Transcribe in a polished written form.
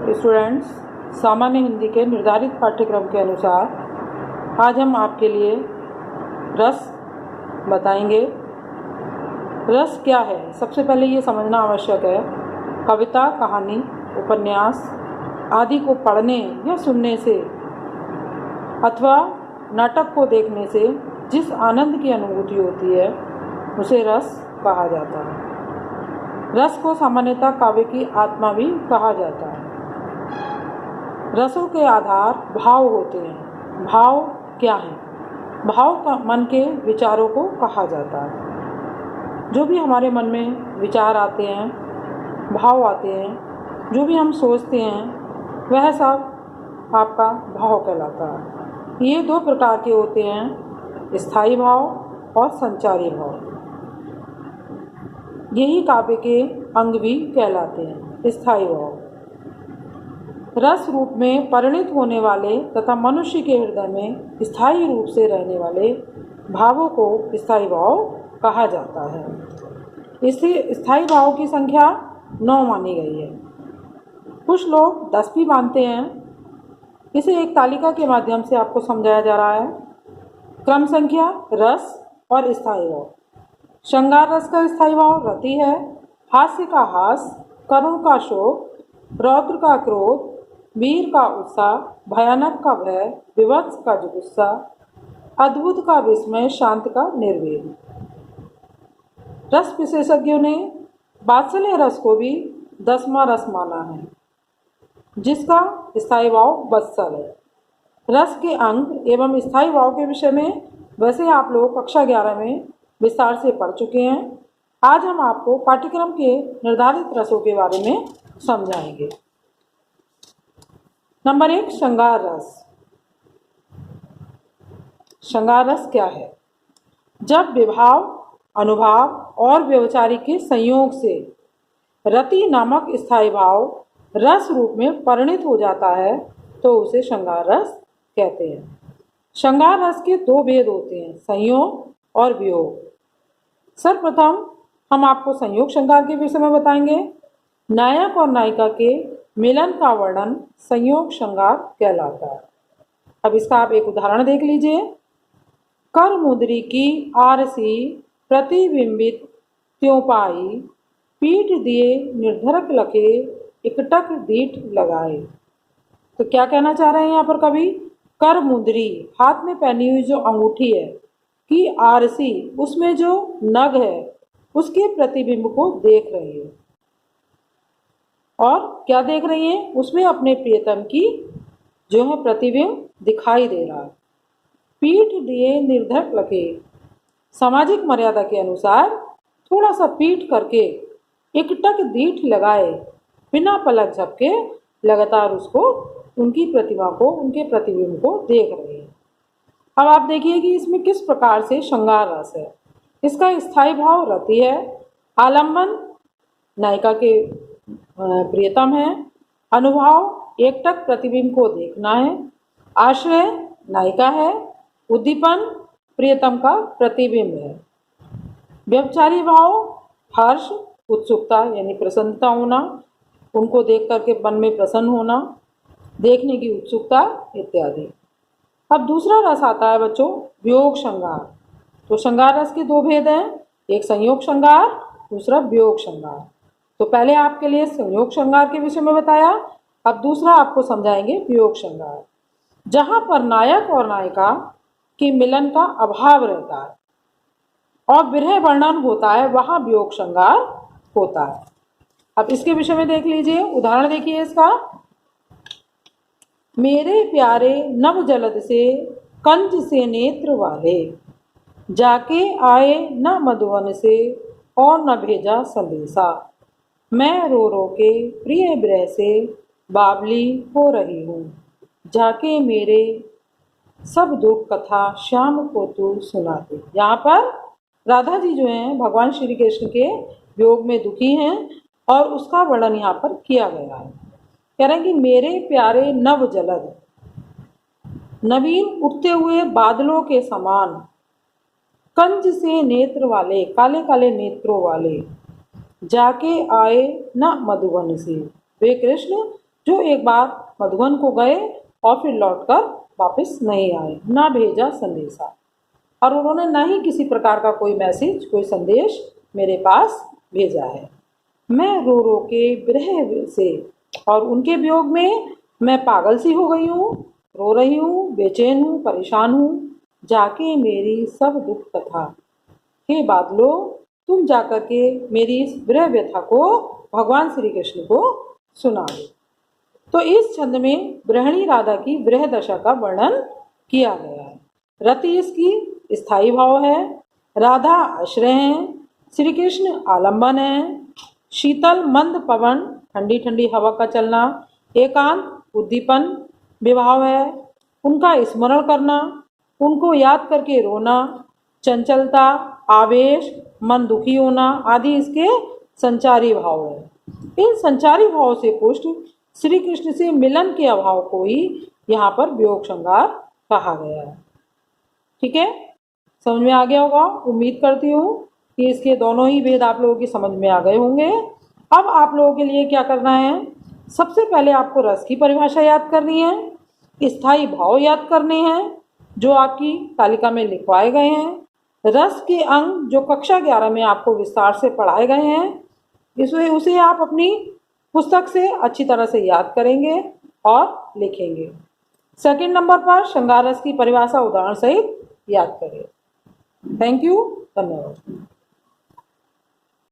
Students, सामान्य हिंदी के निर्धारित पाठ्यक्रम के अनुसार आज हम आपके लिए रस बताएंगे। रस क्या है, सबसे पहले ये समझना आवश्यक है। कविता, कहानी, उपन्यास आदि को पढ़ने या सुनने से अथवा नाटक को देखने से जिस आनंद की अनुभूति होती है उसे रस कहा जाता है। रस को सामान्यतः काव्य की आत्मा भी कहा जाता है। रसों के आधार भाव होते हैं। भाव क्या है? भाव का मन के विचारों को कहा जाता है। जो भी हमारे मन में विचार आते हैं, भाव आते हैं, जो भी हम सोचते हैं, वह सब आपका भाव कहलाता है। ये दो प्रकार के होते हैं, स्थायी भाव और संचारी भाव। यही काव्य के अंग भी कहलाते हैं, स्थायी भाव। रस रूप में परिणित होने वाले तथा मनुष्य के हृदय में स्थायी रूप से रहने वाले भावों को स्थायी भाव कहा जाता है। इसलिए स्थायी भाव की संख्या 9 मानी गई है। कुछ लोग 10 भी मानते हैं। इसे एक तालिका के माध्यम से आपको समझाया जा रहा है। क्रम संख्या, रस और स्थायी भाव। श्रृंगार रस का स्थायी भाव रति है। हास्य का हास, करुण का शोक, रौद्र का क्रोध, वीर का उत्साह, भयानक का भय, विवत्स का जुगुस्सा, अद्भुत का विस्मय, शांत का निर्वेद। रस विशेषज्ञों ने वात्सल्य रस को भी 10वां रस माना है, जिसका स्थायी भाव वत्सल है। रस के अंग एवं स्थायी भाव के विषय में वैसे आप लोग कक्षा 11 में विस्तार से पढ़ चुके हैं। आज हम आपको पाठ्यक्रम के निर्धारित रसों के बारे में समझाएंगे। नंबर 1, श्रृंगार रस। श्रृंगार रस क्या है? जब विभाव, अनुभाव और व्यवचारिक के संयोग से रति नामक स्थायी भाव रस रूप में परिणित हो जाता है तो उसे श्रृंगार रस कहते हैं। श्रृंगार रस के 2 भेद होते हैं, संयोग और वियोग। सर्वप्रथम हम आपको संयोग श्रृंगार के विषय में बताएंगे। नायक और नायिका के मिलन का वर्णन संयोग श्रृंगार कहलाता है। अब इसका आप एक उदाहरण देख लीजिए। कर मुदरी की आरसी प्रतिबिंबित त्यों पाई, पीठ दिए निर्धरक लखे एकटक दीठ लगाए। तो क्या कहना चाह रहे हैं यहाँ पर कवि? कर मुदरी, हाथ में पहनी हुई जो अंगूठी है, की आरसी, उसमें जो नग है उसके प्रतिबिंब को देख रही है। और क्या देख रही हैं? उसमें अपने प्रियतम की जो है प्रतिबिंब दिखाई दे रहा है। पीठ दिए निर्धक लगे, सामाजिक मर्यादा के अनुसार थोड़ा सा पीठ करके एकटक दीठ लगाए, बिना पलक झपके लगातार उसको, उनकी प्रतिमा को, उनके प्रतिबिंब को देख रही है। अब आप देखिए कि इसमें किस प्रकार से श्रृंगार रस है। इसका स्थायी भाव रति है। आलंबन नायिका के प्रियतम है। अनुभाव एकटक प्रतिबिंब को देखना है। आश्रय नायिका है। उद्दीपन प्रियतम का प्रतिबिंब है। व्यभिचारी भाव हर्ष, उत्सुकता यानी प्रसन्नता होना, उनको देख करके मन में प्रसन्न होना, देखने की उत्सुकता इत्यादि। अब दूसरा रस आता है बच्चों, वियोग श्रृंगार। तो श्रृंगार रस के 2 भेद हैं, एक संयोग श्रृंगार, दूसरा वियोग श्रृंगार। तो पहले आपके लिए संयोग श्रृंगार के विषय में बताया, अब दूसरा आपको समझाएंगे वियोग श्रृंगार। जहाँ पर नायक और नायिका के मिलन का अभाव रहता है और विरह वर्णन होता है, वहाँ वियोग श्रृंगार होता है। अब इसके विषय में देख लीजिए, उदाहरण देखिए इसका। मेरे प्यारे नव जलद से कंज से नेत्र वाले, जाके आए न मधुवन से और न भेजा संदेशा, मैं रो रो के प्रिय विरह से बावली हो रही हूँ, जाके मेरे सब दुख कथा श्याम को तू सुना दे। यहाँ पर राधा जी जो हैं भगवान श्री कृष्ण के वियोग में दुखी हैं और उसका वर्णन यहाँ पर किया गया है। कह रहे हैं कि मेरे प्यारे नव जलद, नवीन उठते हुए बादलों के समान, कंज से नेत्र वाले, काले काले नेत्रों वाले, जाके आए न मधुवन से, वे कृष्ण जो एक बार मधुबन को गए और फिर लौटकर वापस नहीं आए, ना भेजा संदेशा, और उन्होंने ना ही किसी प्रकार का कोई मैसेज, कोई संदेश मेरे पास भेजा है। मैं रो रो के विरह से और उनके वियोग में मैं पागल सी हो गई हूँ, रो रही हूँ, बेचैन हूँ, परेशान हूँ। जाके मेरी सब दुख कथा, हे बादलो, तुम जाकर के मेरी इस विरह व्यथा को भगवान श्री कृष्ण को सुना दो। तो इस छंद में गृहिणी राधा की विरह दशा का वर्णन किया गया है। रति इसकी स्थायी भाव है, राधा आश्रय है, श्री कृष्ण आलंबन है, शीतल मंद पवन, ठंडी ठंडी हवा का चलना, एकांत उद्दीपन विभाव है, उनका स्मरण करना, उनको याद करके रोना, चंचलता, आवेश, मन दुखी होना आदि इसके संचारी भाव है। इन संचारी भाव से पुष्ट श्री कृष्ण से मिलन के अभाव को ही यहाँ पर वियोग श्रृंगार कहा गया है। ठीक है, समझ में आ गया होगा। उम्मीद करती हूँ कि इसके दोनों ही भेद आप लोगों की समझ में आ गए होंगे। अब आप लोगों के लिए क्या करना है, सबसे पहले आपको रस की परिभाषा याद करनी है, स्थायी भाव याद करने हैं जो आपकी तालिका में लिखवाए गए हैं, रस के अंग जो कक्षा 11 में आपको विस्तार से पढ़ाए गए हैं उसे आप अपनी पुस्तक से अच्छी तरह से याद करेंगे और लिखेंगे। सेकंड नंबर पर श्रृंगार रस की परिभाषा उदाहरण सहित याद करें। थैंक यू, धन्यवाद।